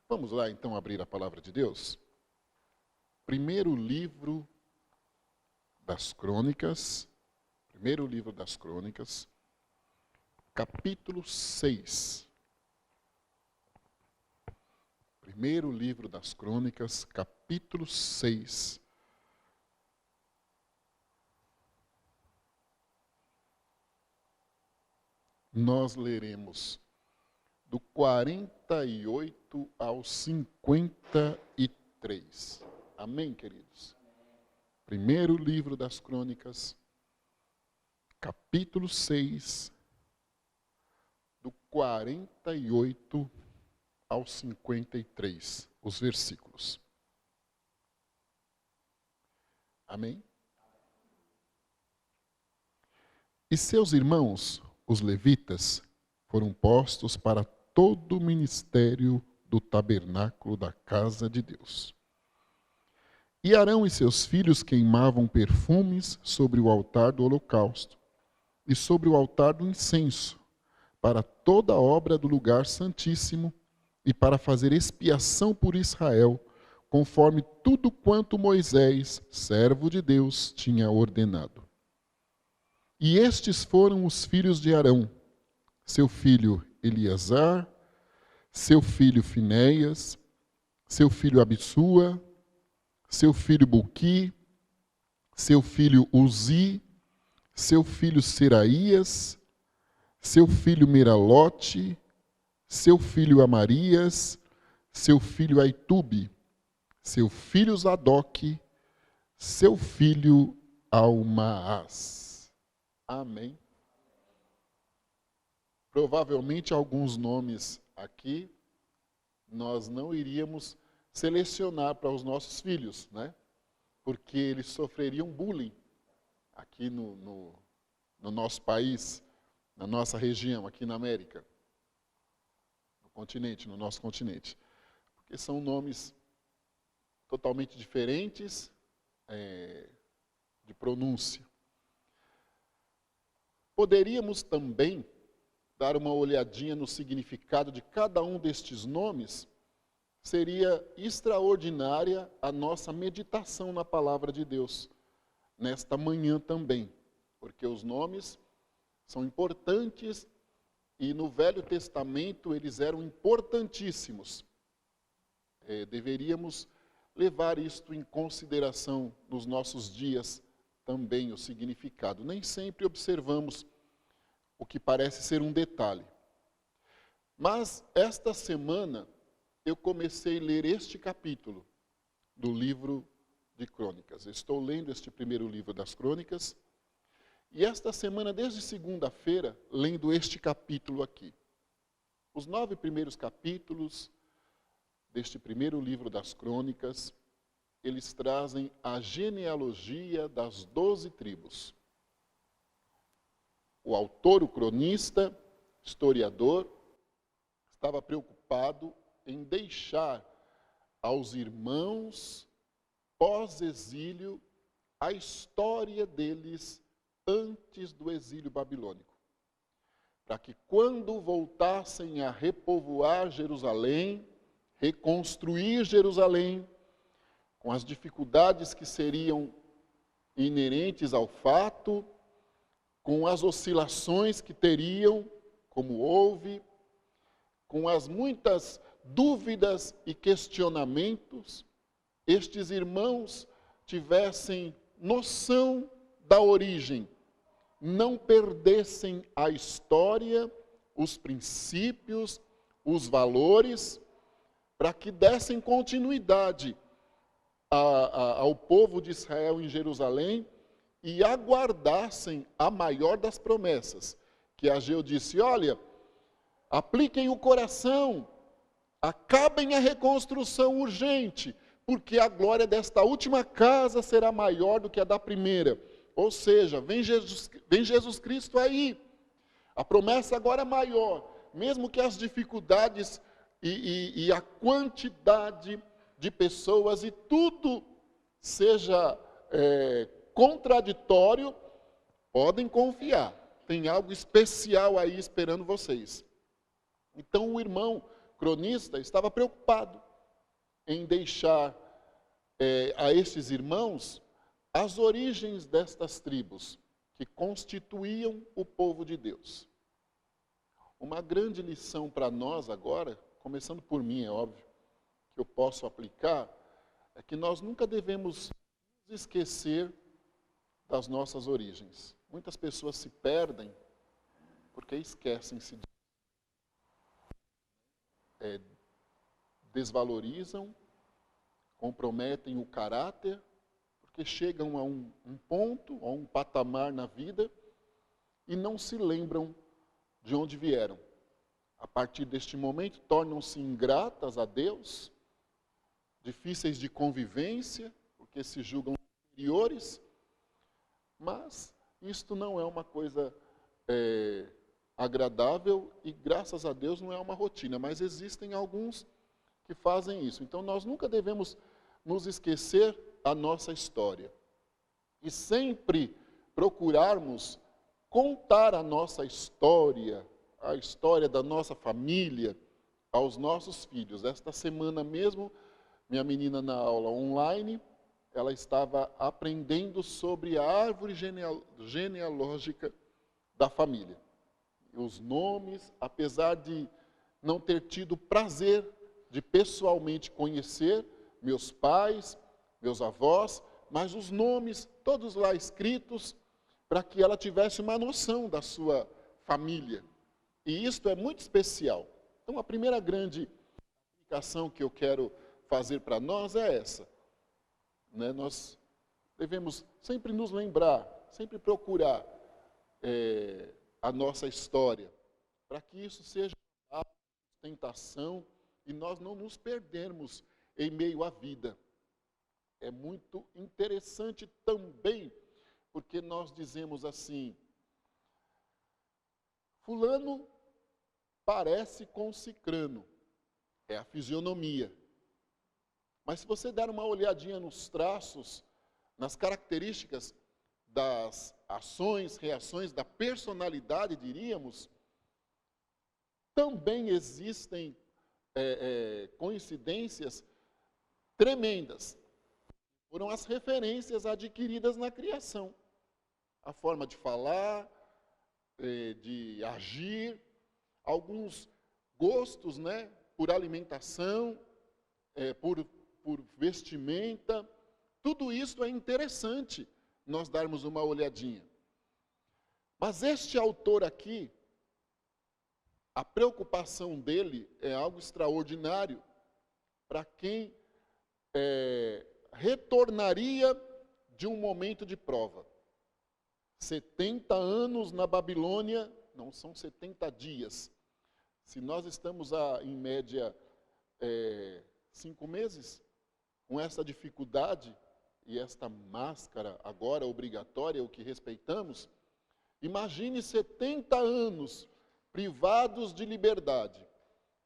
Vamos lá então abrir a palavra de Deus? Primeiro livro das Crônicas, capítulo 6. Primeiro livro das Crônicas, capítulo 6. Nós leremos do 48 ao 53. Amém, queridos? Primeiro livro das Crônicas, capítulo 6, do 48 ao 53, os versículos. Amém? E seus irmãos, os levitas, foram postos para todo o ministério do tabernáculo da casa de Deus. E Arão e seus filhos queimavam perfumes sobre o altar do holocausto e sobre o altar do incenso, para toda a obra do lugar santíssimo e para fazer expiação por Israel, conforme tudo quanto Moisés, servo de Deus, tinha ordenado. E estes foram os filhos de Arão, seu filho Eleazar, seu filho Finéias, seu filho Abissua, seu filho Buqui, seu filho Uzi, seu filho Seraías, seu filho Meralote, seu filho Amarias, seu filho Aitube, seu filho Zadoque, seu filho Almaás. Amém. Provavelmente alguns nomes aqui nós não iríamos selecionar para os nossos filhos, né? Porque eles sofreriam bullying aqui no nosso país, na nossa região, aqui na América, no nosso continente. Porque são nomes totalmente diferentes de pronúncia. Poderíamos também dar uma olhadinha no significado de cada um destes nomes. Seria extraordinária a nossa meditação na palavra de Deus, nesta manhã também, porque os nomes são importantes e no Velho Testamento eles eram importantíssimos. Deveríamos levar isto em consideração nos nossos dias também, o significado. Nem sempre observamos o que parece ser um detalhe. Mas esta semana eu comecei a ler este capítulo do livro de Crônicas. Estou lendo este primeiro livro das Crônicas. E esta semana, desde segunda-feira, lendo este capítulo aqui. Os 9 primeiros capítulos deste primeiro livro das Crônicas, eles trazem a genealogia das 12 tribos. O autor, o cronista, historiador, estava preocupado em deixar aos irmãos pós-exílio a história deles antes do exílio babilônico. Para que quando voltassem a repovoar Jerusalém, reconstruir Jerusalém, com as dificuldades que seriam inerentes ao fato, com as oscilações que teriam, como houve, com as muitas dúvidas e questionamentos, estes irmãos tivessem noção da origem, não perdessem a história, os princípios, os valores, para que dessem continuidade ao povo de Israel em Jerusalém e aguardassem a maior das promessas, que Ageu disse: olha, apliquem o coração, acabem a reconstrução urgente, porque a glória desta última casa será maior do que a da primeira. Ou seja, vem Jesus Cristo aí. A promessa agora é maior, mesmo que as dificuldades e a quantidade de pessoas e tudo seja contraditório, podem confiar. Tem algo especial aí esperando vocês. Então o irmão cronista estava preocupado em deixar a estes irmãos as origens destas tribos que constituíam o povo de Deus. Uma grande lição para nós agora, começando por mim, é óbvio, que eu posso aplicar, é que nós nunca devemos nos esquecer das nossas origens. Muitas pessoas se perdem porque esquecem-se, desvalorizam, comprometem o caráter, porque chegam a um ponto, a um patamar na vida e não se lembram de onde vieram. A partir deste momento, tornam-se ingratas a Deus, difíceis de convivência, porque se julgam superiores, mas isto não é uma coisa agradável e, graças a Deus, não é uma rotina, mas existem alguns que fazem isso. Então, nós nunca devemos nos esquecer a nossa história e sempre procurarmos contar a nossa história, a história da nossa família, aos nossos filhos. Esta semana mesmo, minha menina na aula online, ela estava aprendendo sobre a árvore genealógica da família. Os nomes, apesar de não ter tido prazer de pessoalmente conhecer meus pais, meus avós, mas os nomes, todos lá escritos, para que ela tivesse uma noção da sua família. E isto é muito especial. Então, a primeira grande aplicação que eu quero fazer para nós é essa. Nós devemos sempre nos lembrar, sempre procurar a nossa história, para que isso seja uma sustentação e nós não nos perdermos em meio à vida. É muito interessante também, porque nós dizemos assim, fulano parece com cicrano, é a fisionomia. Mas se você der uma olhadinha nos traços, nas características das ações, reações, da personalidade, diríamos, também existem coincidências tremendas. Foram as referências adquiridas na criação. A forma de falar, de agir, alguns gostos, por alimentação, por vestimenta. Tudo isso é interessante nós darmos uma olhadinha. Mas este autor aqui, a preocupação dele é algo extraordinário para quem retornaria de um momento de prova. 70 anos na Babilônia, não são 70 dias. Se nós estamos em média 5 meses, com essa dificuldade e esta máscara agora obrigatória, o que respeitamos, imagine 70 anos privados de liberdade,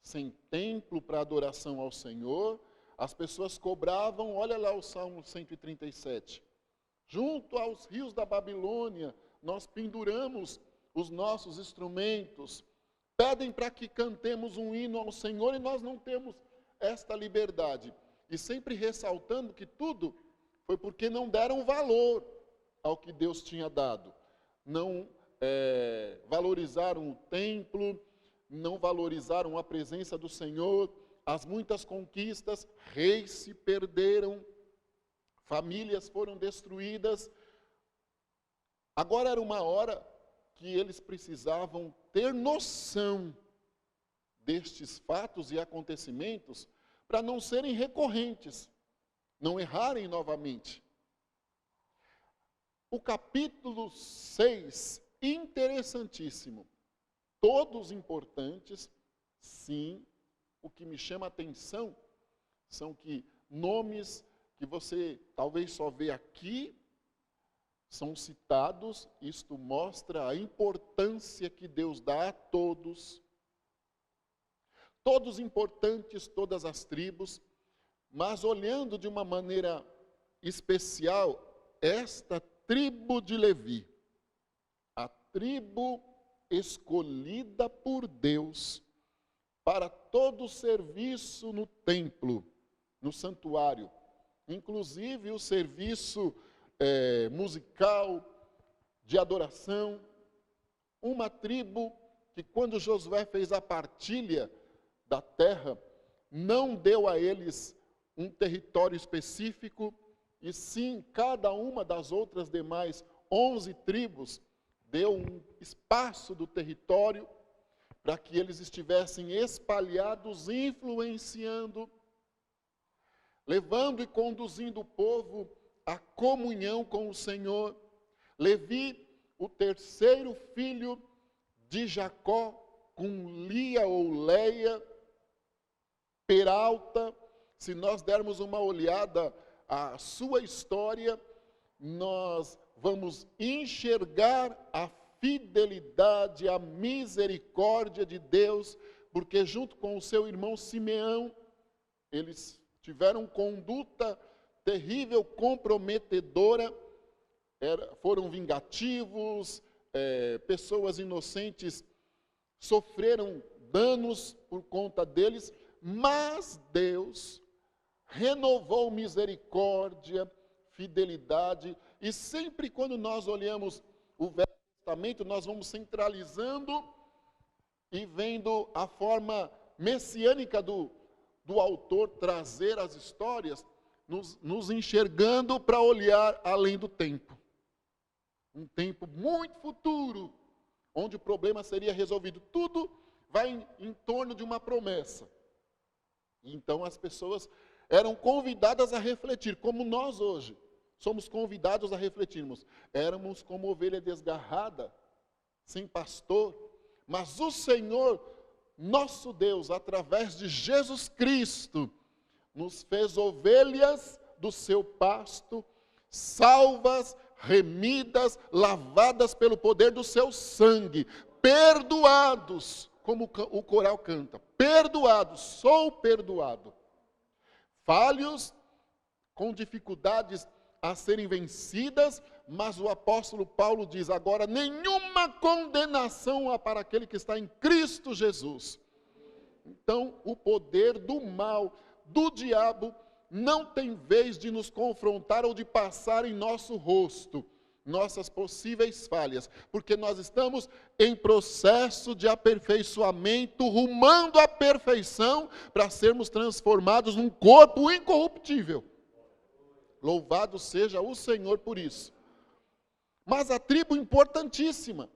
sem templo para adoração ao Senhor. As pessoas cobravam, olha lá o Salmo 137, junto aos rios da Babilônia, nós penduramos os nossos instrumentos, pedem para que cantemos um hino ao Senhor e nós não temos esta liberdade. E sempre ressaltando que tudo foi porque não deram valor ao que Deus tinha dado. Não valorizaram o templo, não valorizaram a presença do Senhor, as muitas conquistas, reis se perderam, famílias foram destruídas. Agora era uma hora que eles precisavam ter noção destes fatos e acontecimentos para não serem recorrentes, não errarem novamente. O capítulo 6, interessantíssimo. Todos importantes, sim. O que me chama a atenção são que nomes que você talvez só vê aqui são citados. Isto mostra a importância que Deus dá a todos. Todos importantes, todas as tribos, mas olhando de uma maneira especial esta tribo de Levi, a tribo escolhida por Deus para todo o serviço no templo, no santuário, inclusive o serviço musical, de adoração. Uma tribo que, quando Josué fez a partilha da terra, não deu a eles um território específico, e sim, cada uma das outras demais 11 tribos deu um espaço do território para que eles estivessem espalhados, influenciando, levando e conduzindo o povo à comunhão com o Senhor. Levi, o terceiro filho de Jacó, com Lia ou Leia, Peralta. Se nós dermos uma olhada à sua história, nós vamos enxergar a fidelidade, a misericórdia de Deus, porque junto com o seu irmão Simeão, eles tiveram conduta terrível, comprometedora, foram vingativos, pessoas inocentes sofreram danos por conta deles, mas Deus renovou misericórdia, fidelidade, e sempre quando nós olhamos o Velho Testamento, nós vamos centralizando e vendo a forma messiânica do autor trazer as histórias, nos enxergando para olhar além do tempo. Um tempo muito futuro, onde o problema seria resolvido. Tudo vai em torno de uma promessa. Então as pessoas eram convidadas a refletir, como nós hoje somos convidados a refletirmos. Éramos como ovelha desgarrada, sem pastor, mas o Senhor, nosso Deus, através de Jesus Cristo, nos fez ovelhas do seu pasto, salvas, remidas, lavadas pelo poder do seu sangue, perdoados, como o coral canta, perdoados, sou perdoado. Falhos, com dificuldades a serem vencidas, mas o apóstolo Paulo diz agora: nenhuma condenação há para aquele que está em Cristo Jesus. Então, o poder do mal, do diabo, não tem vez de nos confrontar ou de passar em nosso rosto nossas possíveis falhas, porque nós estamos em processo de aperfeiçoamento, rumando à perfeição, para sermos transformados num corpo incorruptível. Louvado seja o Senhor por isso. Mas a tribo importantíssima,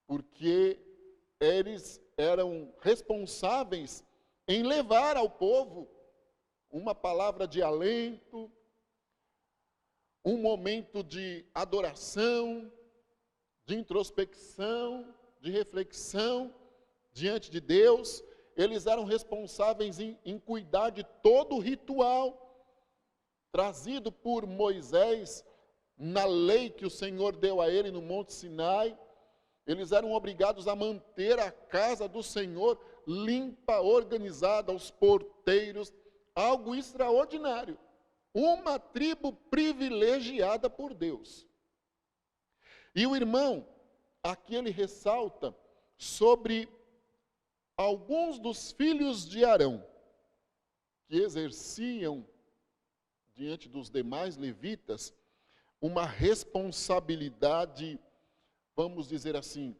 porque eles eram responsáveis em levar ao povo uma palavra de alento, um momento de adoração, de introspecção, de reflexão diante de Deus. Eles eram responsáveis em cuidar de todo o ritual trazido por Moisés na lei que o Senhor deu a ele no Monte Sinai. Eles eram obrigados a manter a casa do Senhor limpa, organizada, os porteiros, algo extraordinário. Uma tribo privilegiada por Deus. E o irmão, aqui ele ressalta sobre alguns dos filhos de Arão, que exerciam, diante dos demais levitas, uma responsabilidade, vamos dizer assim,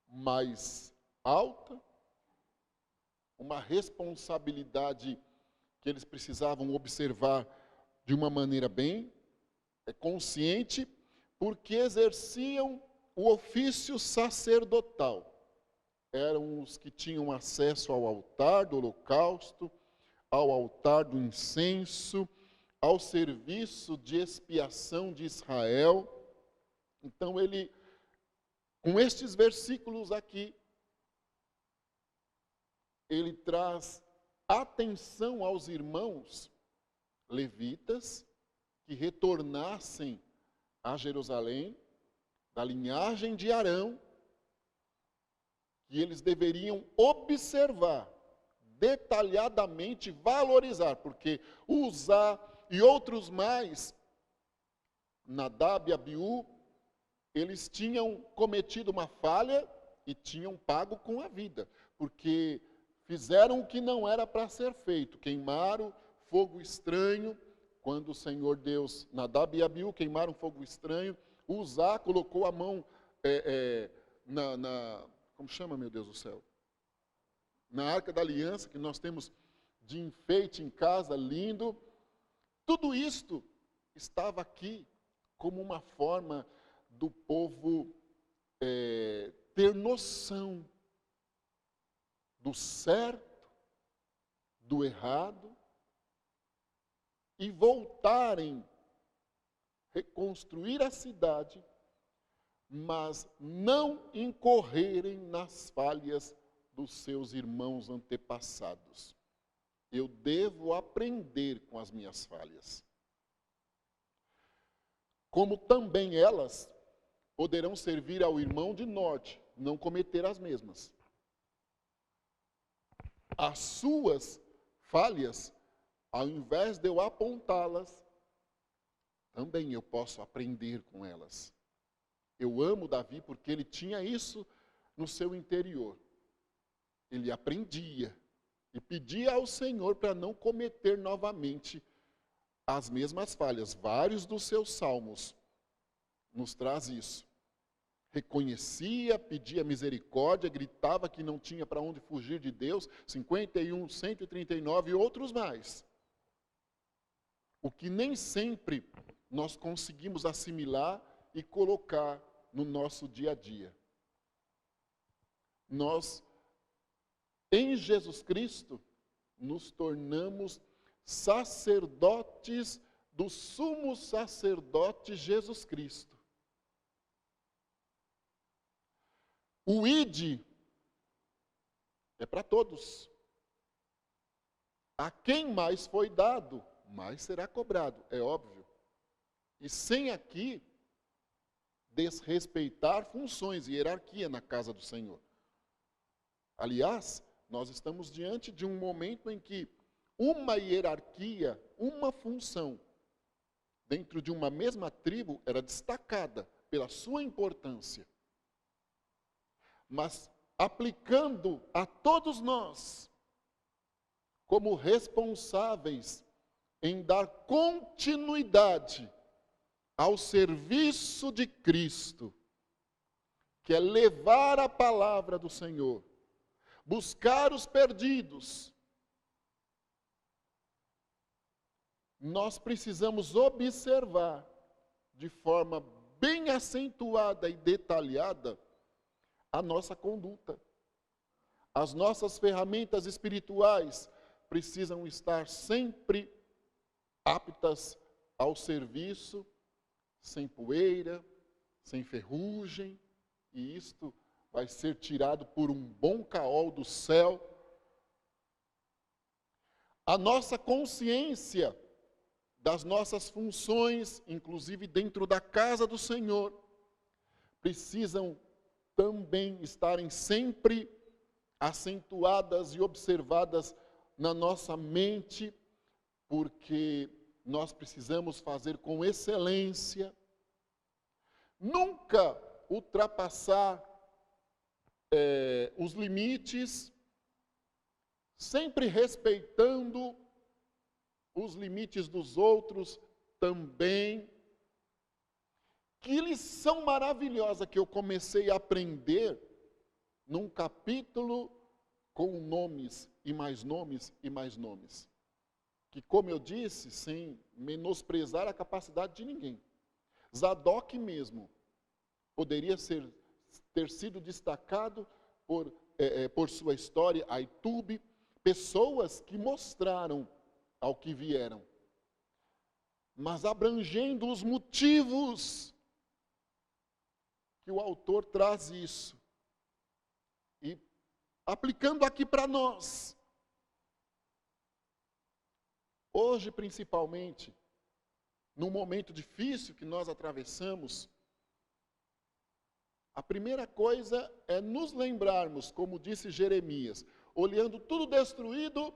mais alta, uma responsabilidade que eles precisavam observar de uma maneira bem consciente, porque exerciam o ofício sacerdotal. Eram os que tinham acesso ao altar do holocausto, ao altar do incenso, ao serviço de expiação de Israel. Então ele, com estes versículos aqui, ele traz atenção aos irmãos levitas que retornassem a Jerusalém, da linhagem de Arão, que eles deveriam observar, detalhadamente valorizar, porque Uzá e outros mais, Nadab e Abiú, eles tinham cometido uma falha e tinham pago com a vida, porque fizeram o que não era para ser feito, queimaram fogo estranho, quando o Senhor Deus, Nadab e Abiú queimaram fogo estranho, Uzá colocou a mão como chama, meu Deus do céu? Na Arca da Aliança, que nós temos de enfeite em casa, lindo. Tudo isto estava aqui como uma forma do povo ter noção do certo, do errado, e voltarem, reconstruir a cidade, mas não incorrerem nas falhas dos seus irmãos antepassados. Eu devo aprender com as minhas falhas. Como também elas poderão servir ao irmão de norte, não cometer as mesmas. As suas falhas, ao invés de eu apontá-las, também eu posso aprender com elas. Eu amo Davi porque ele tinha isso no seu interior. Ele aprendia e pedia ao Senhor para não cometer novamente as mesmas falhas. Vários dos seus salmos nos traz isso. Reconhecia, pedia misericórdia, gritava que não tinha para onde fugir de Deus, 51, 139 e outros mais. O que nem sempre nós conseguimos assimilar e colocar no nosso dia a dia. Nós, em Jesus Cristo, nos tornamos sacerdotes do sumo sacerdote Jesus Cristo. O ide é para todos. A quem mais foi dado, mais será cobrado, é óbvio. E sem aqui desrespeitar funções e hierarquia na casa do Senhor. Aliás, nós estamos diante de um momento em que uma hierarquia, uma função, dentro de uma mesma tribo, era destacada pela sua importância. Mas aplicando a todos nós, como responsáveis em dar continuidade ao serviço de Cristo, que é levar a palavra do Senhor, buscar os perdidos, nós precisamos observar de forma bem acentuada e detalhada a nossa conduta. As nossas ferramentas espirituais precisam estar sempre aptas ao serviço, sem poeira, sem ferrugem, e isto vai ser tirado por um bom caol do céu. A nossa consciência das nossas funções, inclusive dentro da casa do Senhor, precisam também estarem sempre acentuadas e observadas na nossa mente, porque nós precisamos fazer com excelência, nunca ultrapassar os limites, sempre respeitando os limites dos outros também. Que lição maravilhosa que eu comecei a aprender num capítulo com nomes e mais nomes e mais nomes. Que, como eu disse, sem menosprezar a capacidade de ninguém. Zadok mesmo poderia ter sido destacado por sua história, Aitube, pessoas que mostraram ao que vieram. Mas abrangendo os motivos que o autor traz isso. E aplicando aqui para nós. Hoje, principalmente, num momento difícil que nós atravessamos, a primeira coisa é nos lembrarmos, como disse Jeremias, olhando tudo destruído,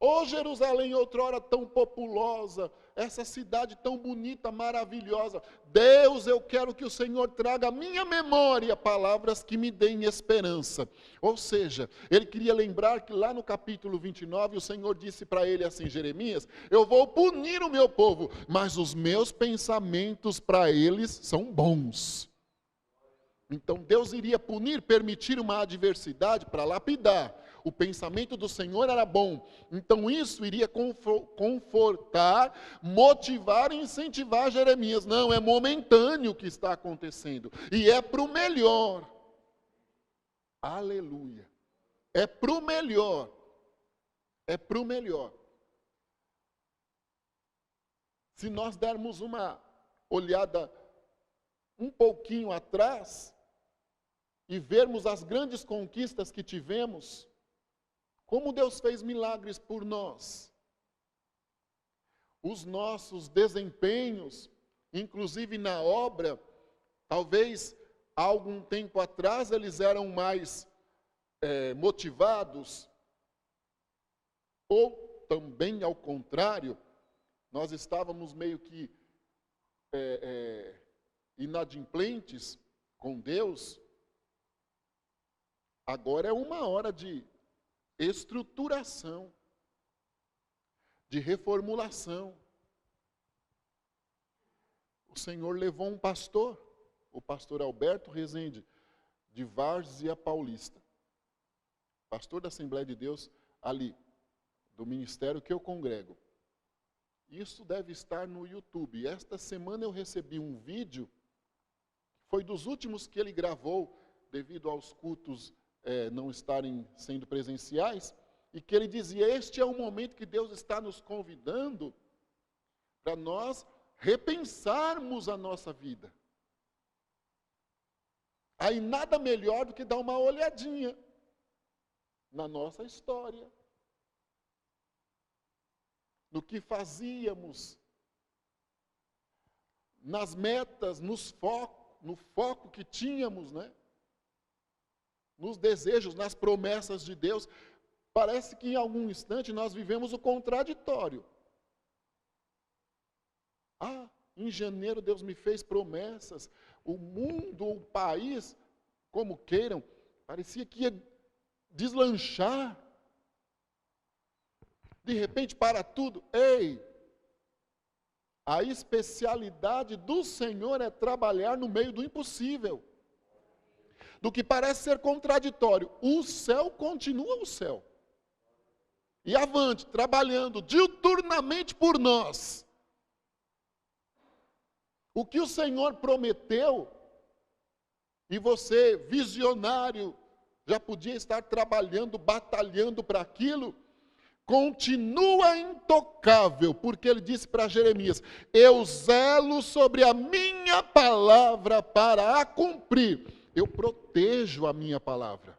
Ô Jerusalém, outrora tão populosa, essa cidade tão bonita, maravilhosa. Deus, eu quero que o Senhor traga à minha memória palavras que me deem esperança. Ou seja, ele queria lembrar que lá no capítulo 29, o Senhor disse para ele assim, Jeremias, eu vou punir o meu povo, mas os meus pensamentos para eles são bons. Então Deus iria punir, permitir uma adversidade para lapidar. O pensamento do Senhor era bom. Então isso iria confortar, motivar e incentivar Jeremias. Não, é momentâneo o que está acontecendo. E é para o melhor. Aleluia. É para o melhor. É para o melhor. Se nós dermos uma olhada um pouquinho atrás e vermos as grandes conquistas que tivemos, como Deus fez milagres por nós. Os nossos desempenhos, inclusive na obra, talvez há algum tempo atrás eles eram mais motivados, ou também ao contrário, nós estávamos meio que inadimplentes com Deus. Agora é uma hora de estruturação, de reformulação. O Senhor levou um pastor, o pastor Alberto Rezende, de Várzea Paulista, pastor da Assembleia de Deus ali, do ministério que eu congrego. Isso deve estar no YouTube. Esta semana eu recebi um vídeo, foi dos últimos que ele gravou, devido aos cultos não estarem sendo presenciais, e que ele dizia, este é o momento que Deus está nos convidando para nós repensarmos a nossa vida. Aí nada melhor do que dar uma olhadinha na nossa história, no que fazíamos, nas metas, no foco que tínhamos, né? Nos desejos, nas promessas de Deus. Parece que em algum instante nós vivemos o contraditório. Em janeiro Deus me fez promessas, o mundo, o país, como queiram, parecia que ia deslanchar. De repente para tudo. Ei! A especialidade do Senhor é trabalhar no meio do impossível. Do que parece ser contraditório. O céu continua o céu. E avante, trabalhando diuturnamente por nós. O que o Senhor prometeu, e você, visionário, já podia estar trabalhando, batalhando para aquilo, continua intocável, porque ele disse para Jeremias, eu zelo sobre a minha palavra para a cumprir. Eu protejo a minha palavra.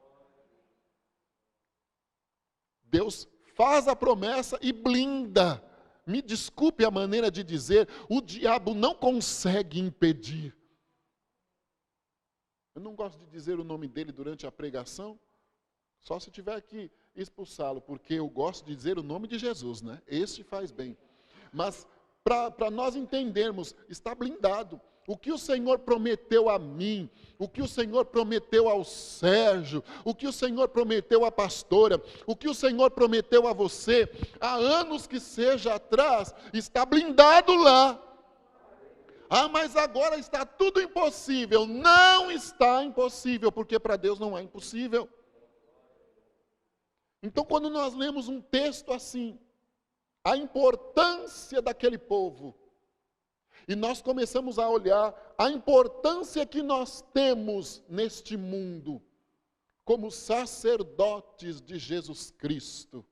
Deus faz a promessa e blinda. Me desculpe a maneira de dizer, o diabo não consegue impedir. Eu não gosto de dizer o nome dele durante a pregação, só se tiver que expulsá-lo, porque eu gosto de dizer o nome de Jesus, né? Este faz bem. Mas, para nós entendermos, está blindado. O que o Senhor prometeu a mim, o que o Senhor prometeu ao Sérgio, o que o Senhor prometeu à pastora, o que o Senhor prometeu a você, há anos que seja atrás, está blindado lá. Mas agora está tudo impossível. Não está impossível, porque para Deus não é impossível. Então, quando nós lemos um texto assim, a importância daquele povo, e nós começamos a olhar a importância que nós temos neste mundo, como sacerdotes de Jesus Cristo,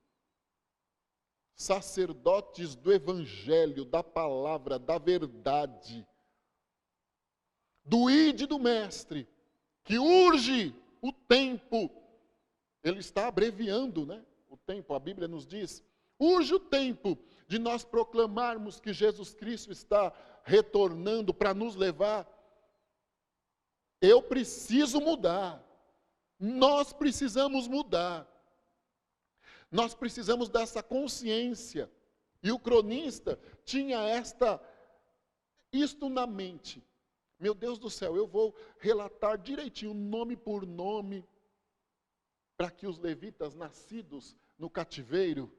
sacerdotes do Evangelho, da palavra, da verdade, do ide do Mestre, que urge o tempo. Ele está abreviando, né? O tempo, a Bíblia nos diz, urge o tempo de nós proclamarmos que Jesus Cristo está retornando para nos levar. Eu preciso mudar. Nós precisamos mudar. Nós precisamos dessa consciência. E o cronista tinha isto na mente. Meu Deus do céu, eu vou relatar direitinho, nome por nome, para que os levitas nascidos no cativeiro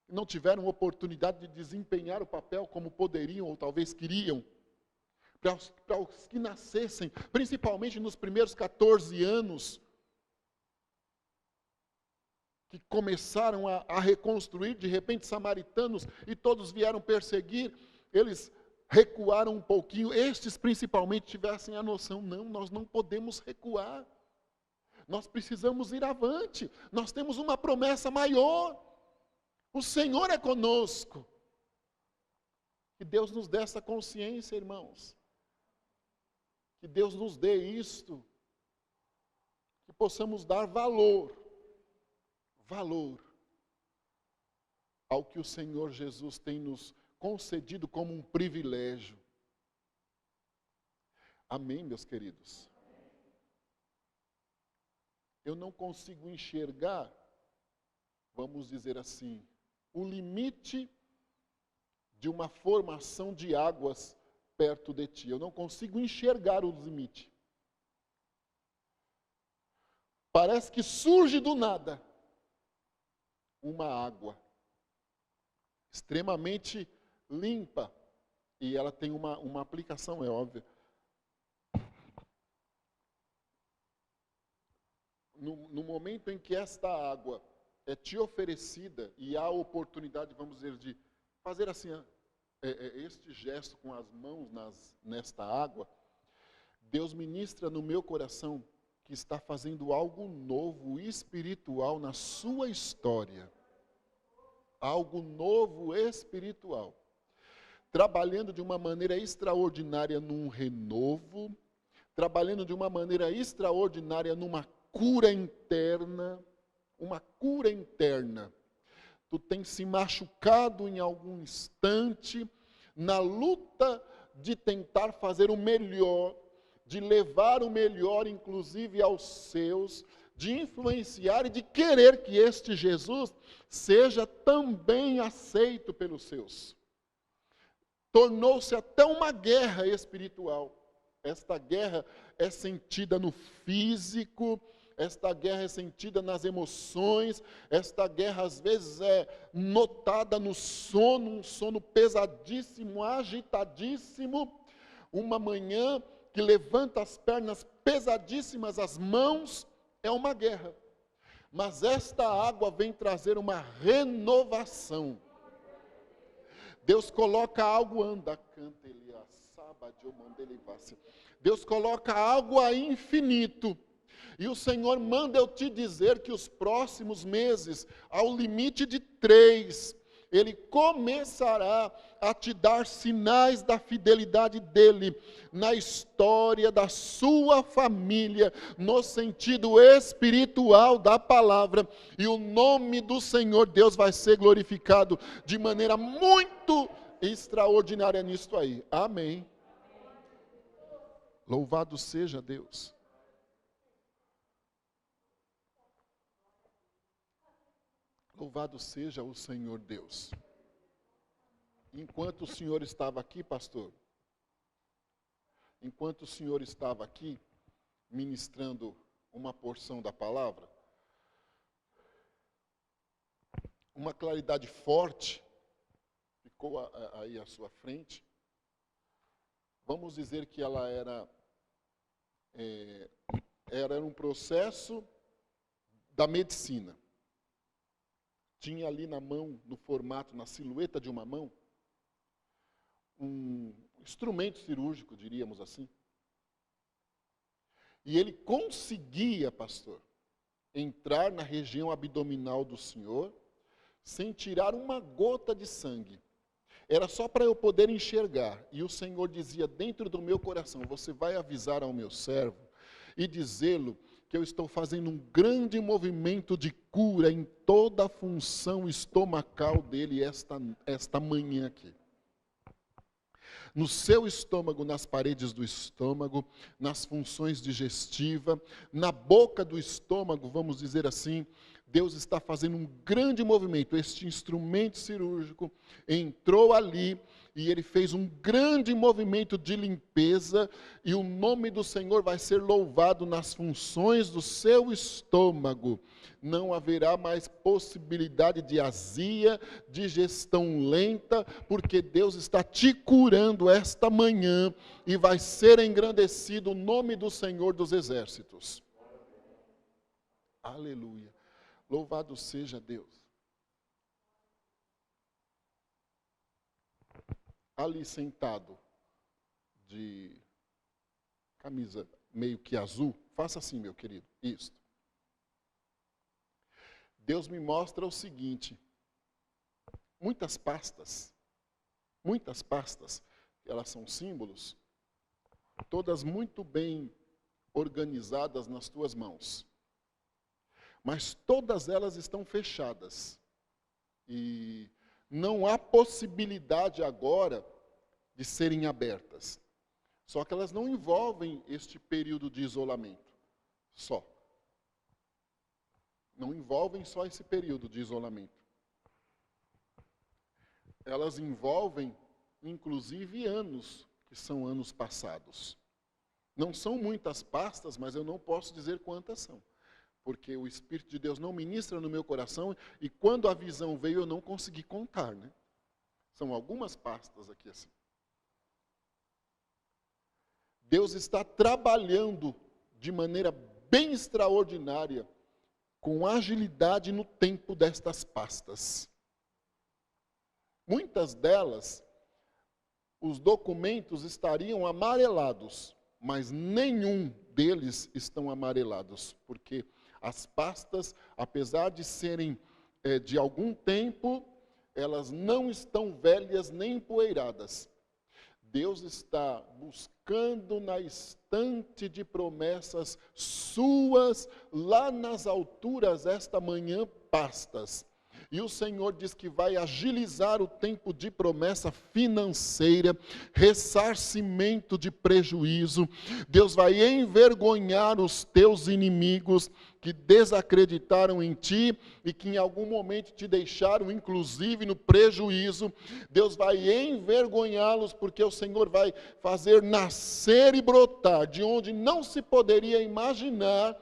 não tiveram oportunidade de desempenhar o papel como poderiam ou talvez queriam. Para os que nascessem, principalmente nos primeiros 14 anos, que começaram a reconstruir, de repente, samaritanos, e todos vieram perseguir, eles recuaram um pouquinho. Estes, principalmente, tivessem a noção, não, nós não podemos recuar. Nós precisamos ir avante. Nós temos uma promessa maior. O Senhor é conosco. Que Deus nos dê essa consciência, irmãos. Que Deus nos dê isto. Que possamos dar valor ao que o Senhor Jesus tem nos concedido como um privilégio. Amém, meus queridos? Eu não consigo enxergar, vamos dizer assim, o limite de uma formação de águas perto de ti. Eu não consigo enxergar o limite. Parece que surge do nada uma água extremamente limpa, e ela tem uma aplicação, é óbvio. No momento em que esta água é te oferecida, e há a oportunidade, vamos dizer, de fazer assim, este gesto com as mãos nesta água, Deus ministra no meu coração que está fazendo algo novo, espiritual na sua história. Algo novo, espiritual. Trabalhando de uma maneira extraordinária num renovo, trabalhando de uma maneira extraordinária numa cura interna, uma cura interna. Tu tens se machucado em algum instante, na luta de tentar fazer o melhor, de levar o melhor, inclusive aos seus, de influenciar e de querer que este Jesus seja também aceito pelos seus. Tornou-se até uma guerra espiritual. Esta guerra é sentida no físico, esta guerra é sentida nas emoções, esta guerra às vezes é notada no sono, um sono pesadíssimo, agitadíssimo, uma manhã que levanta as pernas pesadíssimas, as mãos, é uma guerra. Mas esta água vem trazer uma renovação. Deus coloca algo, Deus coloca algo aí infinito. E o Senhor manda eu te dizer que os próximos meses, ao limite de 3, Ele começará a te dar sinais da fidelidade dEle na história da sua família, no sentido espiritual da palavra. E o nome do Senhor Deus vai ser glorificado de maneira muito extraordinária nisto aí. Amém. Louvado seja Deus. Louvado seja o Senhor Deus. Enquanto o Senhor estava aqui, pastor, enquanto o Senhor estava aqui, ministrando uma porção da palavra, uma claridade forte ficou aí à sua frente. Vamos dizer que ela era um processo da medicina. Tinha ali na mão, no formato, na silhueta de uma mão, um instrumento cirúrgico, diríamos assim. E ele conseguia, pastor, entrar na região abdominal do Senhor, sem tirar uma gota de sangue. Era só para eu poder enxergar. E o Senhor dizia dentro do meu coração, você vai avisar ao meu servo e dizê-lo que eu estou fazendo um grande movimento de cura em toda a função estomacal dele esta manhã aqui. No seu estômago, nas paredes do estômago, nas funções digestivas, na boca do estômago, vamos dizer assim, Deus está fazendo um grande movimento. Este instrumento cirúrgico entrou ali e ele fez um grande movimento de limpeza, e o nome do Senhor vai ser louvado nas funções do seu estômago. Não haverá mais possibilidade de azia, digestão lenta, porque Deus está te curando esta manhã e vai ser engrandecido o nome do Senhor dos Exércitos. Aleluia. Louvado seja Deus. Ali sentado, de camisa meio que azul, faça assim, meu querido, isto. Deus me mostra o seguinte: muitas pastas, elas são símbolos, todas muito bem organizadas nas tuas mãos. Mas todas elas estão fechadas. E não há possibilidade agora de serem abertas. Só que elas não envolvem este período de isolamento. Só. Não envolvem só esse período de isolamento. Elas envolvem, inclusive, anos, que são anos passados. Não são muitas pastas, mas eu não posso dizer quantas são. Porque o Espírito de Deus não ministra no meu coração, e quando a visão veio eu não consegui contar, né? São algumas pastas aqui assim. Deus está trabalhando de maneira bem extraordinária, com agilidade no tempo destas pastas. Muitas delas, os documentos estariam amarelados, mas nenhum deles estão amarelados, porque as pastas, apesar de serem de algum tempo, elas não estão velhas nem empoeiradas. Deus está buscando na estante de promessas suas, lá nas alturas, esta manhã, pastas. E o Senhor diz que vai agilizar o tempo de promessa financeira, ressarcimento de prejuízo. Deus vai envergonhar os teus inimigos que desacreditaram em ti e que em algum momento te deixaram, inclusive, no prejuízo. Deus vai envergonhá-los, porque o Senhor vai fazer nascer e brotar de onde não se poderia imaginar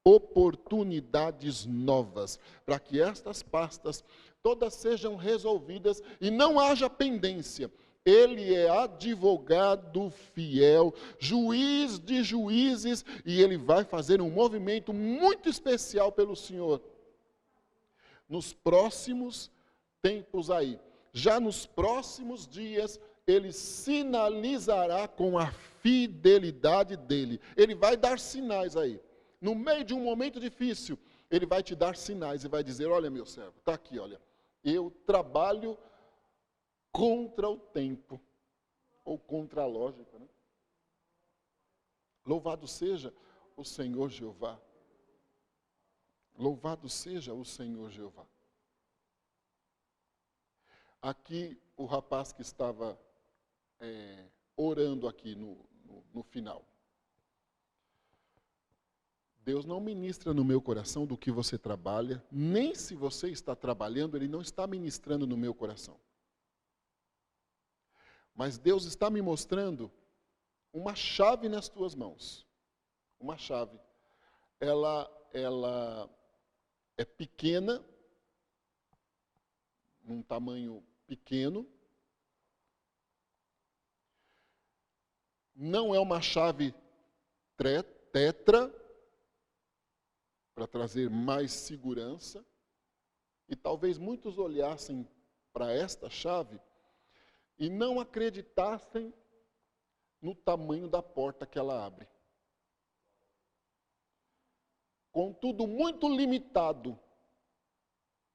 oportunidades novas, para que estas pastas todas sejam resolvidas e não haja pendência. Ele é advogado fiel, juiz de juízes, e ele vai fazer um movimento muito especial pelo Senhor nos próximos tempos aí. Já nos próximos dias, ele sinalizará com a fidelidade dele. Ele vai dar sinais aí. No meio de um momento difícil, ele vai te dar sinais e vai dizer: olha, meu servo, está aqui, olha, eu trabalho contra o tempo, ou contra a lógica, né? Louvado seja o Senhor Jeová. Louvado seja o Senhor Jeová. Aqui, o rapaz que estava orando aqui no final. Deus não ministra no meu coração do que você trabalha, nem se você está trabalhando, Ele não está ministrando no meu coração. Mas Deus está me mostrando uma chave nas tuas mãos. Uma chave. Ela é pequena, num tamanho pequeno. Não é uma chave tetra, para trazer mais segurança, e talvez muitos olhassem para esta chave e não acreditassem no tamanho da porta que ela abre. Contudo, muito limitado,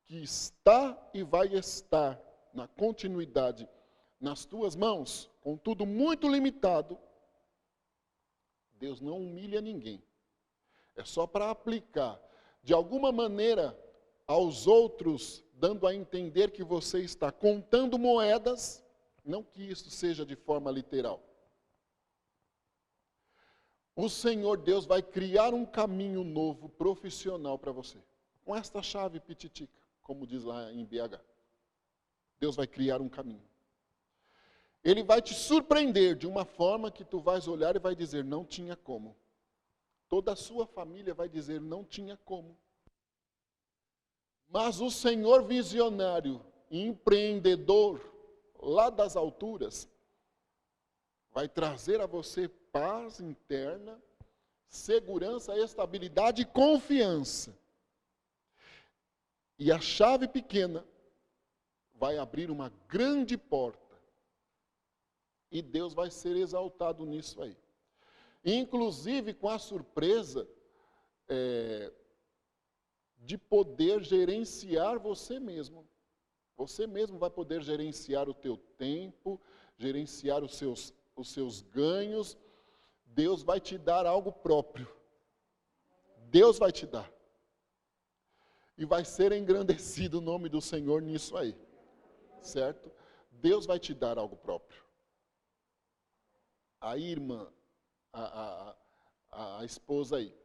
que está e vai estar na continuidade nas tuas mãos, contudo, muito limitado, Deus não humilha ninguém. É só para aplicar, de alguma maneira, aos outros, dando a entender que você está contando moedas, não que isso seja de forma literal. O Senhor Deus vai criar um caminho novo, profissional para você. com esta chave pititica, como diz lá em BH. Deus vai criar um caminho. Ele vai te surpreender de uma forma que tu vais olhar e vai dizer, não tinha como. Toda a sua família vai dizer, não tinha como. Mas o Senhor visionário, empreendedor, lá das alturas, vai trazer a você paz interna, segurança, estabilidade e confiança. E a chave pequena vai abrir uma grande porta. E Deus vai ser exaltado nisso aí. Inclusive com a surpresa de poder gerenciar você mesmo. Você mesmo vai poder gerenciar o teu tempo, gerenciar os seus ganhos. Deus vai te dar algo próprio. Deus vai te dar. E vai ser engrandecido o nome do Senhor nisso aí. Certo? Deus vai te dar algo próprio. A irmã, a esposa aí.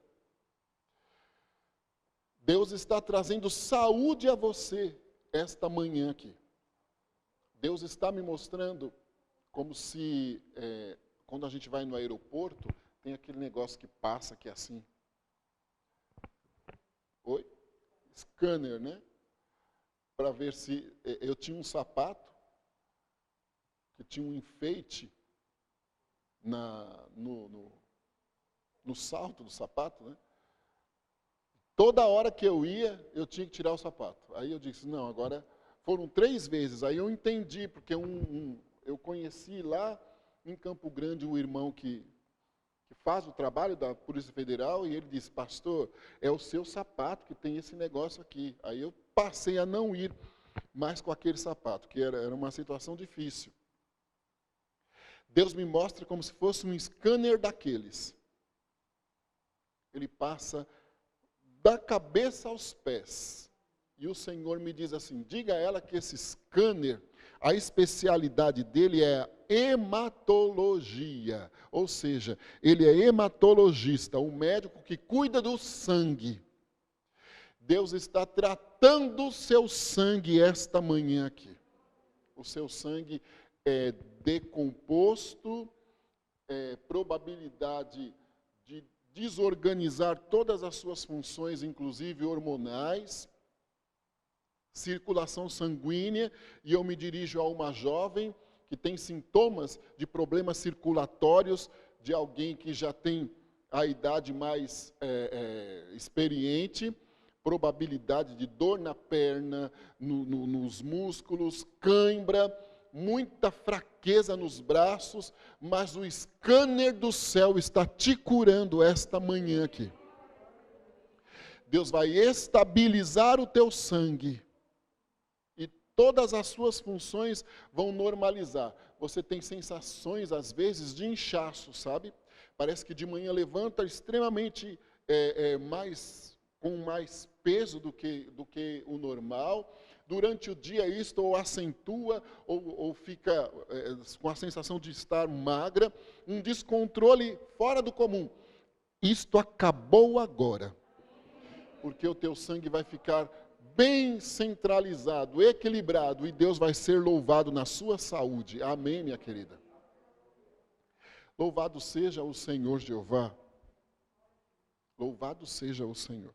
Deus está trazendo saúde a você esta manhã aqui. Deus está me mostrando como se, quando a gente vai no aeroporto, tem aquele negócio que passa que é assim. Oi? Scanner, né? Para ver se... Eu tinha um sapato que tinha um enfeite no salto do sapato, né? Toda hora que eu ia, eu tinha que tirar o sapato. Aí eu disse, não, agora foram 3 vezes. Aí eu entendi, porque eu conheci lá em Campo Grande um irmão que faz o trabalho da Polícia Federal, e ele disse, pastor, é o seu sapato que tem esse negócio aqui. Aí eu passei a não ir mais com aquele sapato, que era uma situação difícil. Deus me mostra como se fosse um scanner daqueles. Ele passa da cabeça aos pés. E o Senhor me diz assim, diga a ela que esse scanner, a especialidade dele é a hematologia. Ou seja, ele é hematologista, o médico que cuida do sangue. Deus está tratando o seu sangue esta manhã aqui. O seu sangue é decomposto, probabilidade de desorganizar todas as suas funções, inclusive hormonais, circulação sanguínea, e eu me dirijo a uma jovem que tem sintomas de problemas circulatórios, de alguém que já tem a idade mais experiente, probabilidade de dor na perna, nos músculos, cãibra, muita fraqueza nos braços, mas o scanner do céu está te curando esta manhã aqui. Deus vai estabilizar o teu sangue e todas as suas funções vão normalizar. Você tem sensações, às vezes, de inchaço, sabe? Parece que de manhã levanta extremamente com mais peso do que o normal. Durante o dia isto ou acentua ou fica com a sensação de estar magra, um descontrole fora do comum. Isto acabou agora, porque o teu sangue vai ficar bem centralizado, equilibrado, e Deus vai ser louvado na sua saúde. Amém, minha querida? Louvado seja o Senhor Jeová. Louvado seja o Senhor.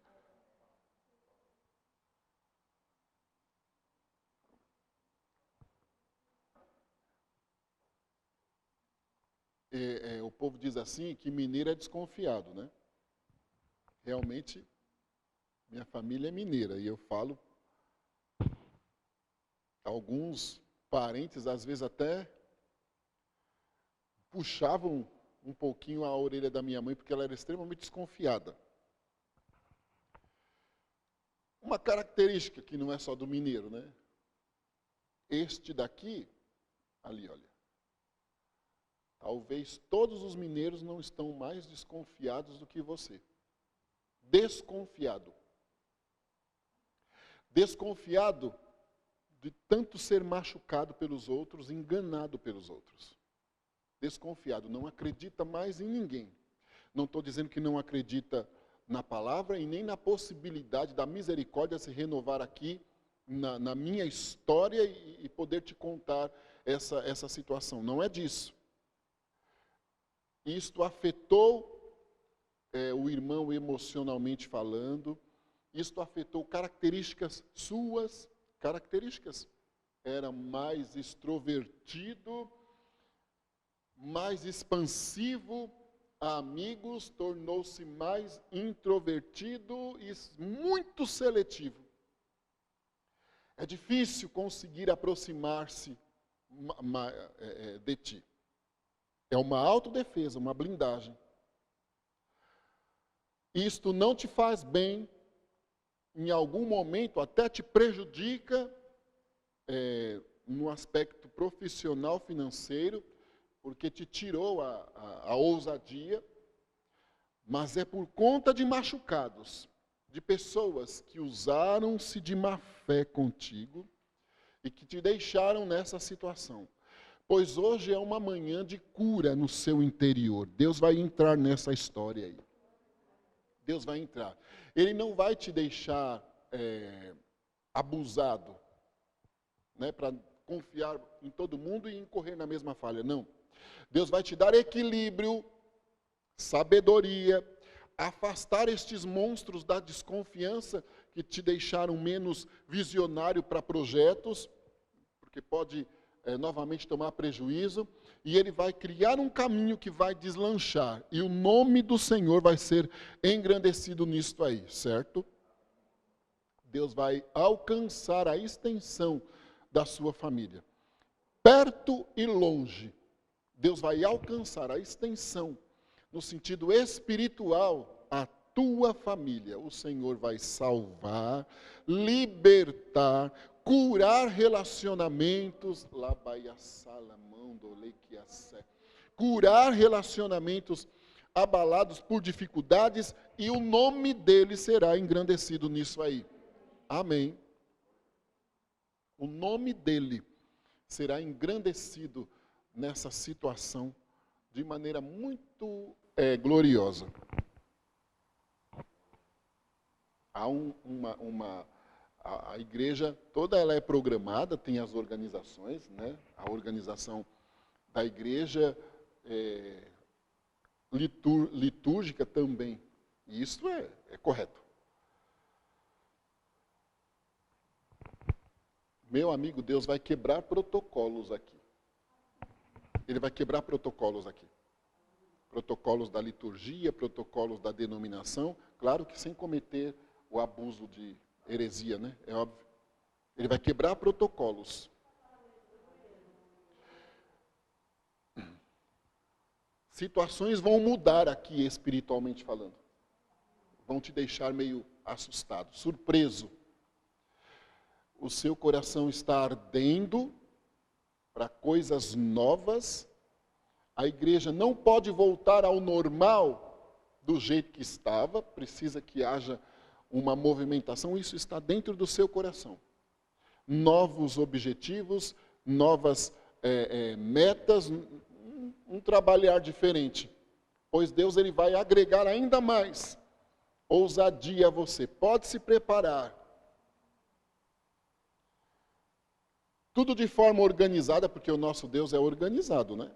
O povo diz assim que mineiro é desconfiado, né? Realmente, minha família é mineira e eu falo, alguns parentes às vezes até puxavam um pouquinho a orelha da minha mãe porque ela era extremamente desconfiada. Uma característica que não é só do mineiro, né? Este daqui, ali, olha. Talvez todos os mineiros não estão mais desconfiados do que você. Desconfiado. Desconfiado de tanto ser machucado pelos outros, enganado pelos outros. Desconfiado, não acredita mais em ninguém. Não estou dizendo que não acredita na palavra e nem na possibilidade da misericórdia se renovar aqui na minha história e poder te contar essa situação. Não é disso. Isto afetou o irmão emocionalmente falando, isto afetou características suas, características. Era mais extrovertido, mais expansivo a amigos, tornou-se mais introvertido e muito seletivo. É difícil conseguir aproximar-se de ti. É uma autodefesa, uma blindagem. Isto não te faz bem, em algum momento até te prejudica no aspecto profissional, financeiro, porque te tirou a ousadia, mas é por conta de machucados, de pessoas que usaram-se de má fé contigo e que te deixaram nessa situação. Pois hoje é uma manhã de cura no seu interior. Deus vai entrar nessa história aí. Deus vai entrar. Ele não vai te deixar abusado, né, para confiar em todo mundo e incorrer na mesma falha. Não. Deus vai te dar equilíbrio, sabedoria, afastar estes monstros da desconfiança que te deixaram menos visionário para projetos, porque pode novamente tomar prejuízo, e ele vai criar um caminho que vai deslanchar, e o nome do Senhor vai ser engrandecido nisto aí, certo? Deus vai alcançar a extensão da sua família, perto e longe. Deus vai alcançar a extensão, no sentido espiritual, a tua família. O Senhor vai salvar, libertar, curar relacionamentos, curar relacionamentos abalados por dificuldades, e o nome dele será engrandecido nisso aí. Amém. O nome dele será engrandecido nessa situação de maneira muito gloriosa. Há a igreja toda ela é programada, tem as organizações, né? A organização da igreja litúrgica também. E isso é correto. Meu amigo, Deus vai quebrar protocolos aqui. Ele vai quebrar protocolos aqui. Protocolos da liturgia, protocolos da denominação, claro que sem cometer o abuso de heresia, né? É óbvio. Ele vai quebrar protocolos. Situações vão mudar aqui espiritualmente falando. Vão te deixar meio assustado, surpreso. O seu coração está ardendo para coisas novas. A igreja não pode voltar ao normal do jeito que estava, precisa que haja uma movimentação, isso está dentro do seu coração. Novos objetivos, novas metas, um trabalhar diferente. Pois Deus ele vai agregar ainda mais ousadia a você. Pode se preparar. Tudo de forma organizada, porque o nosso Deus é organizado, né?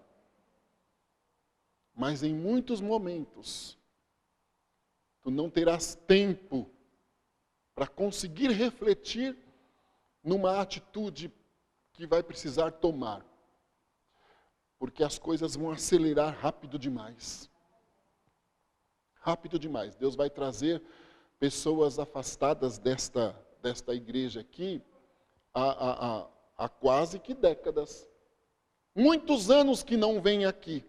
Mas em muitos momentos, tu não terás tempo para conseguir refletir numa atitude que vai precisar tomar. Porque as coisas vão acelerar rápido demais. Rápido demais. Deus vai trazer pessoas afastadas desta igreja aqui há quase que décadas. Muitos anos que não vêm aqui.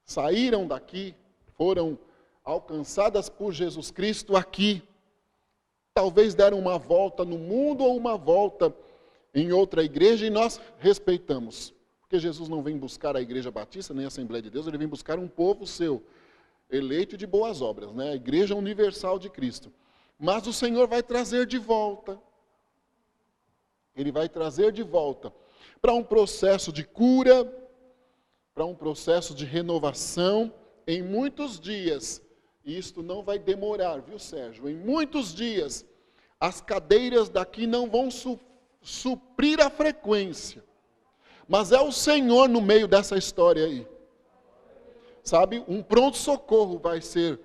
Saíram daqui, foram alcançadas por Jesus Cristo aqui. Talvez deram uma volta no mundo ou uma volta em outra igreja e nós respeitamos. Porque Jesus não vem buscar a Igreja Batista, nem a Assembleia de Deus, ele vem buscar um povo seu, eleito de boas obras, né? A Igreja Universal de Cristo. Mas o Senhor vai trazer de volta. Ele vai trazer de volta para um processo de cura, para um processo de renovação, em muitos dias e isto não vai demorar, viu, Sérgio? Em muitos dias, as cadeiras daqui não vão suprir a frequência. Mas é o Senhor no meio dessa história aí. Sabe, um pronto-socorro vai ser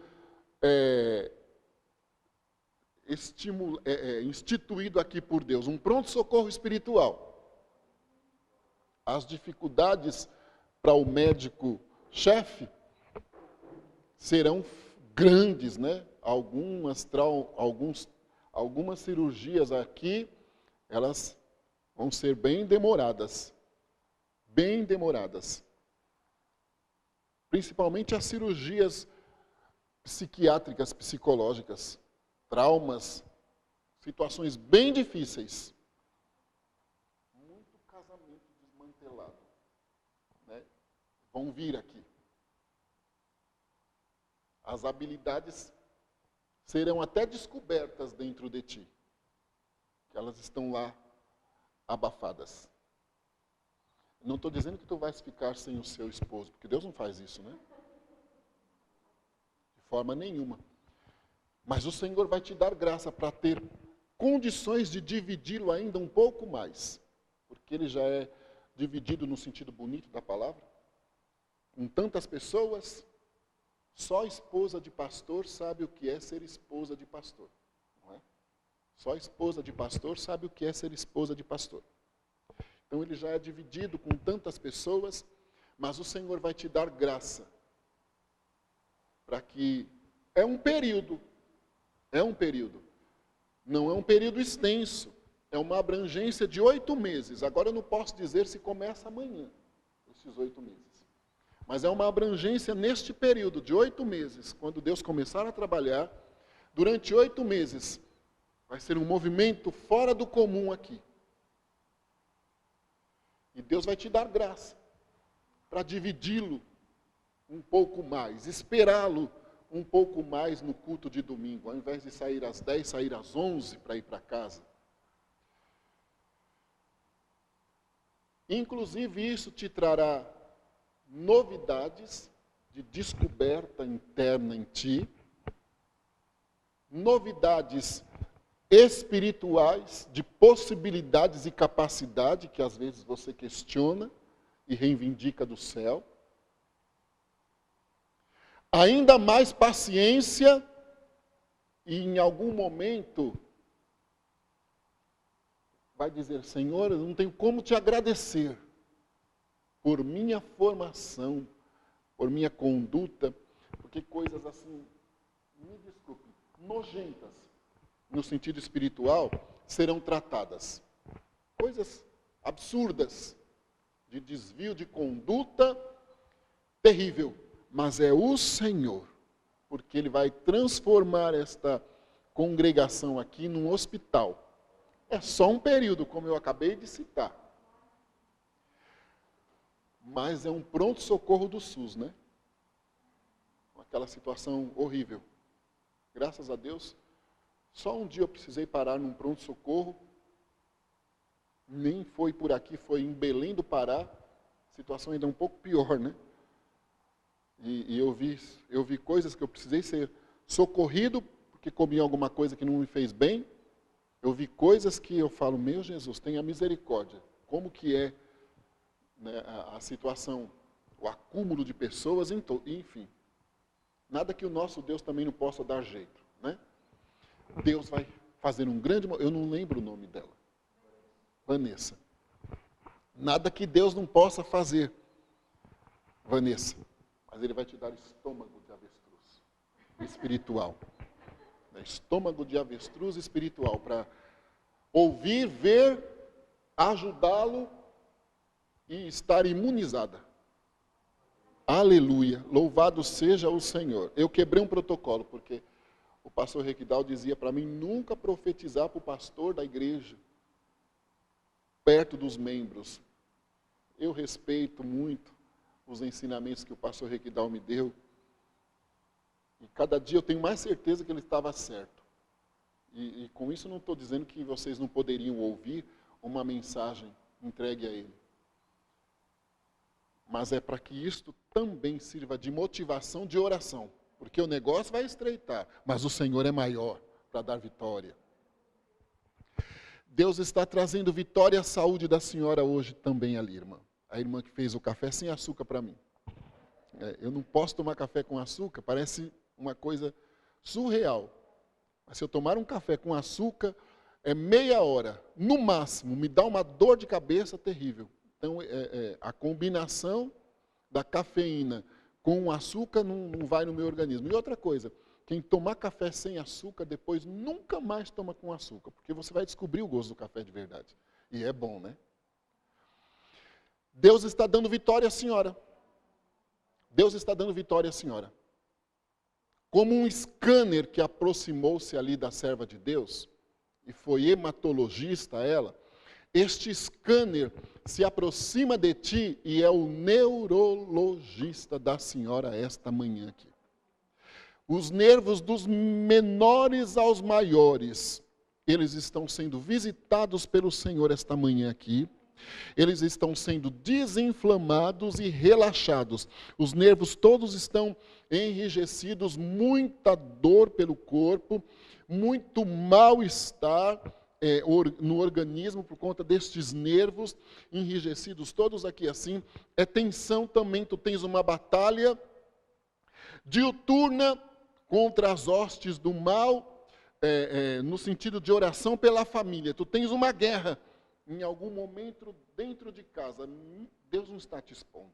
instituído aqui por Deus. Um pronto-socorro espiritual. As dificuldades para o médico-chefe serão grandes, né? Algumas cirurgias aqui, elas vão ser bem demoradas. Bem demoradas. Principalmente as cirurgias psiquiátricas, psicológicas, traumas, situações bem difíceis. Muito casamento desmantelado, né? Vão vir aqui. As habilidades serão até descobertas dentro de ti, que elas estão lá abafadas. Não estou dizendo que tu vais ficar sem o seu esposo, porque Deus não faz isso, né? De forma nenhuma. Mas o Senhor vai te dar graça para ter condições de dividi-lo ainda um pouco mais. Porque ele já é dividido no sentido bonito da palavra. Com tantas pessoas, só a esposa de pastor sabe o que é ser esposa de pastor. Não é? Só a esposa de pastor sabe o que é ser esposa de pastor. Então ele já é dividido com tantas pessoas, mas o Senhor vai te dar graça para que é um período, não é um período extenso, é uma abrangência de 8 meses. Agora eu não posso dizer se começa amanhã, esses 8 meses, mas é uma abrangência neste período de 8 meses, quando Deus começar a trabalhar, durante 8 meses, vai ser um movimento fora do comum aqui. E Deus vai te dar graça para dividi-lo um pouco mais, esperá-lo um pouco mais no culto de domingo, ao invés de sair às 10, sair às 11 para ir para casa. Inclusive, isso te trará novidades de descoberta interna em ti, novidades espirituais, de possibilidades e capacidade que às vezes você questiona e reivindica do céu. Ainda mais paciência e em algum momento vai dizer, Senhor, eu não tenho como te agradecer por minha formação, por minha conduta, porque coisas assim, me desculpe, nojentas, no sentido espiritual, serão tratadas. Coisas absurdas, de desvio de conduta, terrível. Mas é o Senhor, porque Ele vai transformar esta congregação aqui num hospital. É só um período, como eu acabei de citar. Mas é um pronto-socorro do SUS, né? Aquela situação horrível. Graças a Deus, só um dia eu precisei parar num pronto-socorro, nem foi por aqui, foi em Belém do Pará, a situação ainda é um pouco pior, né? E eu vi coisas que eu precisei ser socorrido, porque comi alguma coisa que não me fez bem. Eu vi coisas que eu falo, meu Jesus, tenha misericórdia. Como que é, né, a situação, o acúmulo de pessoas, enfim. Nada que o nosso Deus também não possa dar jeito, né? Deus vai fazer um grande... Eu não lembro o nome dela. Vanessa. Nada que Deus não possa fazer, Vanessa. Mas Ele vai te dar estômago de avestruz espiritual. Estômago de avestruz espiritual para ouvir, ver, ajudá-lo e estar imunizada. Aleluia. Louvado seja o Senhor. Eu quebrei um protocolo, porque o pastor Requidal dizia para mim nunca profetizar para o pastor da igreja, perto dos membros. Eu respeito muito os ensinamentos que o pastor Requidal me deu. E cada dia eu tenho mais certeza que ele estava certo. E com isso não estou dizendo que vocês não poderiam ouvir uma mensagem entregue a ele. Mas é para que isto também sirva de motivação de oração. porque o negócio vai estreitar, mas o Senhor é maior para dar vitória. Deus está trazendo vitória à saúde da senhora hoje também ali, irmã. A irmã que fez o café sem açúcar para mim. Eu não posso tomar café com açúcar, parece uma coisa surreal. Mas se eu tomar um café com açúcar, é meia hora, no máximo, me dá uma dor de cabeça terrível. Então, a combinação da cafeína com o açúcar não vai no meu organismo. E outra coisa, quem tomar café sem açúcar, depois nunca mais toma com açúcar, porque você vai descobrir o gosto do café de verdade. E é bom, né? Deus está dando vitória à senhora. Deus está dando vitória à senhora. Como um scanner que aproximou-se ali da serva de Deus, e foi hematologista ela, este scanner se aproxima de ti e é o neurologista da senhora esta manhã aqui. Os nervos dos menores aos maiores, eles estão sendo visitados pelo Senhor esta manhã aqui. Eles estão sendo desinflamados e relaxados. Os nervos todos estão enrijecidos, muita dor pelo corpo, muito mal-estar no organismo por conta destes nervos enrijecidos, todos aqui assim. É tensão também, tu tens uma batalha diuturna contra as hostes do mal, no sentido de oração pela família. Tu tens uma guerra. Em algum momento dentro de casa, Deus não está te expondo.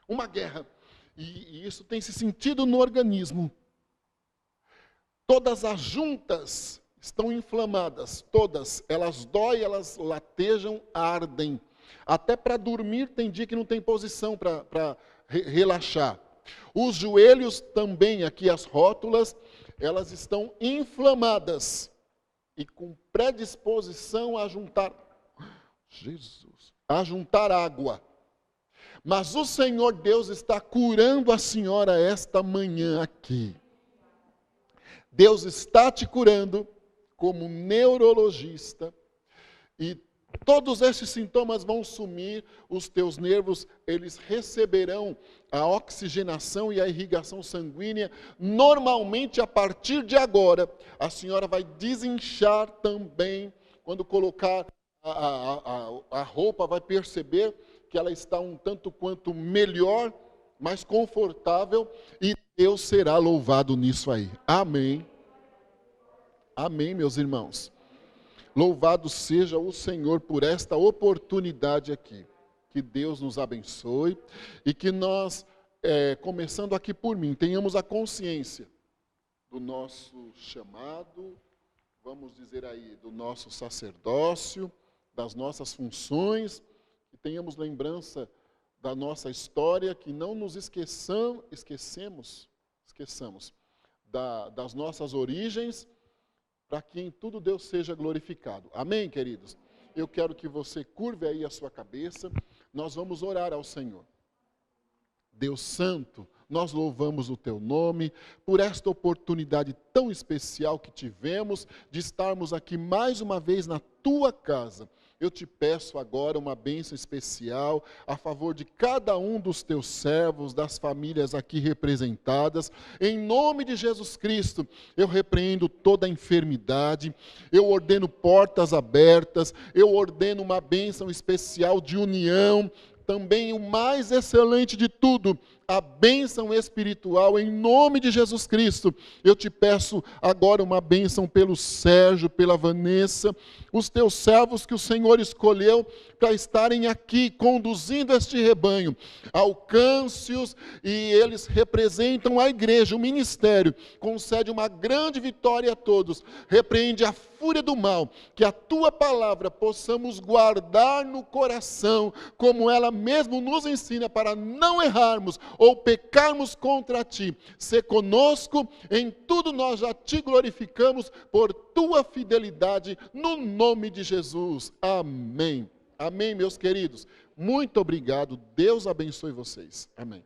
Uma guerra. E isso tem se sentido no organismo. Todas as juntas estão inflamadas. Todas. Elas doem, elas latejam, ardem. Até para dormir tem dia que não tem posição para relaxar. Os joelhos também, aqui as rótulas, elas estão inflamadas. E com predisposição a juntar água. Mas o Senhor Deus está curando a senhora esta manhã aqui. Deus está te curando como neurologista e todos esses sintomas vão sumir, os teus nervos, eles receberão a oxigenação e a irrigação sanguínea. Normalmente, a partir de agora, a senhora vai desinchar também, quando colocar a roupa, vai perceber que ela está um tanto quanto melhor, mais confortável, e Deus será louvado nisso aí. Amém. Amém, meus irmãos. Louvado seja o Senhor por esta oportunidade aqui. Que Deus nos abençoe e que nós, começando aqui por mim, tenhamos a consciência do nosso chamado, vamos dizer aí, do nosso sacerdócio, das nossas funções, que tenhamos lembrança da nossa história, que não nos esqueçamos das nossas origens, para que em tudo Deus seja glorificado. Amém, queridos? Eu quero que você curve aí a sua cabeça, nós vamos orar ao Senhor. Deus Santo, nós louvamos o Teu nome por esta oportunidade tão especial que tivemos de estarmos aqui mais uma vez na Tua casa. Eu te peço agora uma bênção especial a favor de cada um dos teus servos, das famílias aqui representadas. Em nome de Jesus Cristo, eu repreendo toda a enfermidade, eu ordeno portas abertas, eu ordeno uma bênção especial de união, também o mais excelente de tudo, a bênção espiritual, em nome de Jesus Cristo. Eu te peço agora uma bênção pelo Sérgio, pela Vanessa, os teus servos que o Senhor escolheu para estarem aqui conduzindo este rebanho. Alcance-os e eles representam a igreja, o ministério. Concede uma grande vitória a todos. Repreende a fúria do mal, que a tua palavra possamos guardar no coração, como ela mesmo nos ensina, para não errarmos ou pecarmos contra ti. Sê conosco, em tudo nós já te glorificamos por tua fidelidade, no nome de Jesus. Amém. Amém, meus queridos. Muito obrigado. Deus abençoe vocês. Amém.